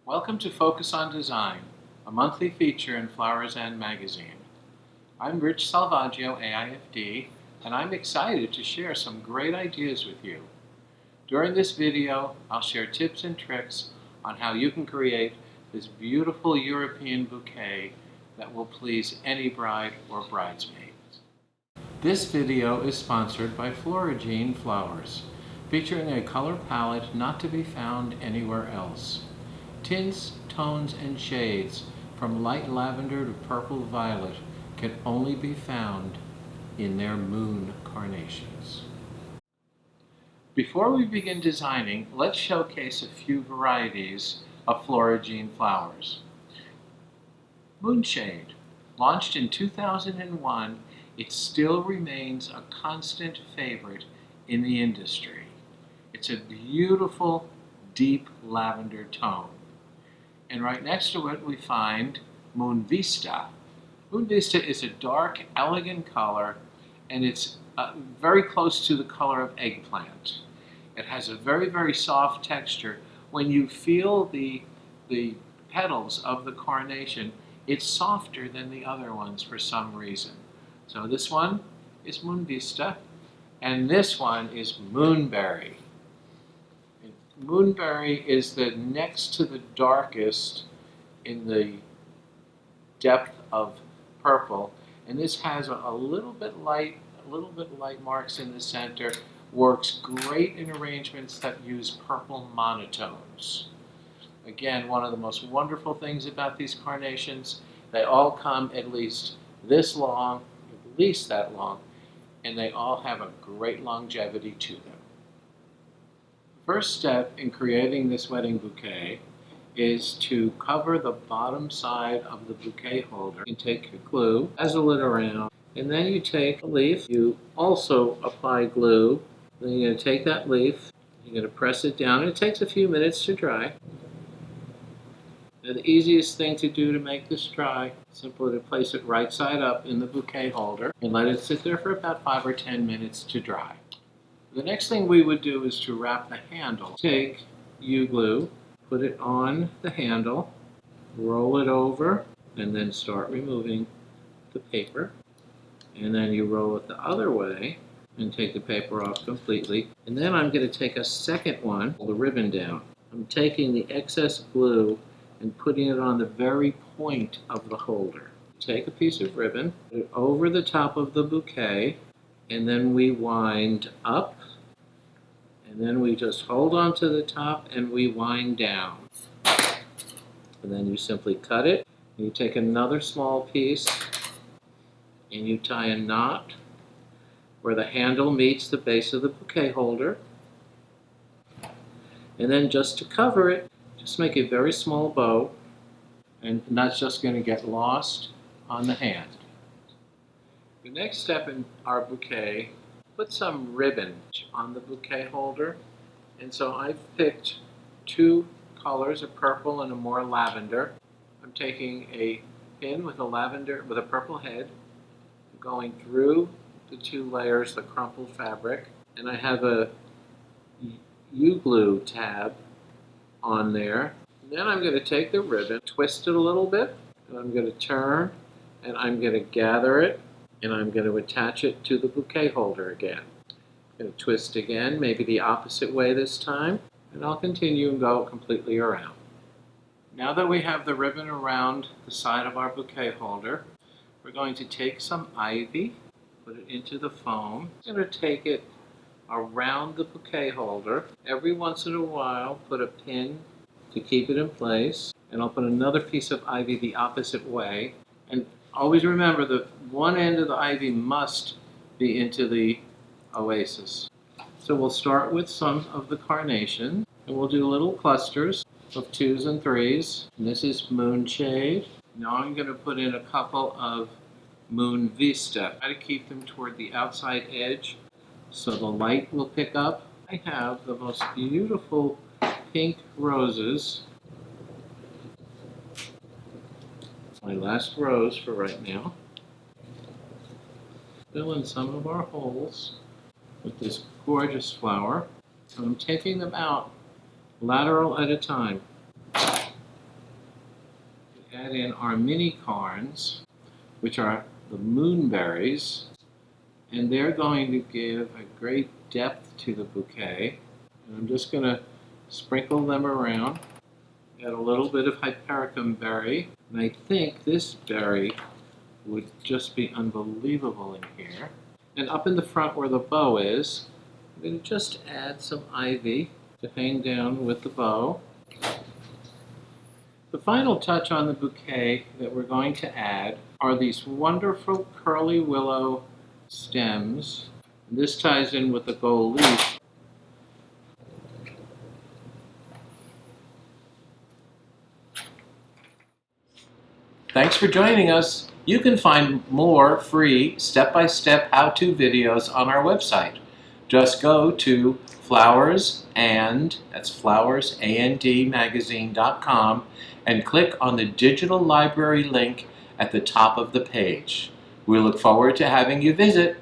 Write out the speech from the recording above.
Welcome to Focus on Design, a monthly feature in Flowers and Magazine. I'm Rich Salvaggio, AIFD, and I'm excited to share some great ideas with you. During this video, I'll share tips and tricks on how you can create this beautiful European bouquet that will please any bride or bridesmaid. This video is sponsored by Florigine Flowers, featuring a color palette not to be found anywhere else. Tints, tones, and shades from light lavender to purple violet can only be found in their moon carnations. Before we begin designing, let's showcase a few varieties of Florigine flowers. Moonshade. Launched in 2001, it still remains a constant favorite in the industry. It's a beautiful, deep lavender tone. And right next to it we find Moon Vista. Moon Vista is a dark, elegant color, and it's very close to the color of eggplant. It has a very, very soft texture. When you feel the petals of the carnation, it's softer than the other ones for some reason. So this one is Moon Vista, and this one is Moonberry. Moonberry is the next to the darkest in the depth of purple, and this has a little bit light marks in the center. Works great in arrangements that use purple monotones. Again, one of the most wonderful things about these carnations, they all come at least this long, at least that long, and they all have a great longevity to them. First step in creating this wedding bouquet is to cover the bottom side of the bouquet holder. You take your glue, as a lid around, and then you take a leaf. You also apply glue. Then you're going to take that leaf, you're going to press it down, and it takes a few minutes to dry. Now, the easiest thing to do to make this dry is simply to place it right side up in the bouquet holder and let it sit there for about 5 or 10 minutes to dry. The next thing we would do is to wrap the handle. Take U-glue, put it on the handle, roll it over, and then start removing the paper. And then you roll it the other way and take the paper off completely. And then I'm going to take a second one, pull the ribbon down. I'm taking the excess glue and putting it on the very point of the holder. Take a piece of ribbon, put it over the top of the bouquet, and then we wind up, and then we just hold on to the top and we wind down. And then you simply cut it. You take another small piece and you tie a knot where the handle meets the base of the bouquet holder. And then just to cover it, just make a very small bow, and that's just going to get lost on the hand. The next step in our bouquet, put some ribbon on the bouquet holder. And so I've picked two colors, a purple and a more lavender. I'm taking a pin with a purple head, going through the two layers, the crumpled fabric, and I have a U-glue tab on there. And then I'm going to take the ribbon, twist it a little bit, and I'm going to turn, and I'm going to gather it, and I'm going to attach it to the bouquet holder again. I'm going to twist again, maybe the opposite way this time, and I'll continue and go completely around. Now that we have the ribbon around the side of our bouquet holder, we're going to take some ivy, put it into the foam. I'm going to take it around the bouquet holder. Every once in a while, put a pin to keep it in place, and I'll put another piece of ivy the opposite way. And always remember that one end of the ivy must be into the oasis. So we'll start with some of the carnation, and we'll do little clusters of 2s and 3s. And this is Moonshade. Now I'm going to put in a couple of Moon Vista. Try to keep them toward the outside edge so the light will pick up. I have the most beautiful pink roses. My last rose for right now. Fill in some of our holes with this gorgeous flower. And I'm taking them out lateral at a time. Add in our mini carns, which are the moonberries, and they're going to give a great depth to the bouquet. And I'm just going to sprinkle them around. Add a little bit of hypericum berry, and I think this berry would just be unbelievable in here. And up in the front where the bow is, I'm going to just add some ivy to hang down with the bow. The final touch on the bouquet that we're going to add are these wonderful curly willow stems. This ties in with the gold leaf. Thanks for joining us. You can find more free step-by-step how-to videos on our website. Just go to flowersandmagazine.com and click on the digital library link at the top of the page. We look forward to having you visit.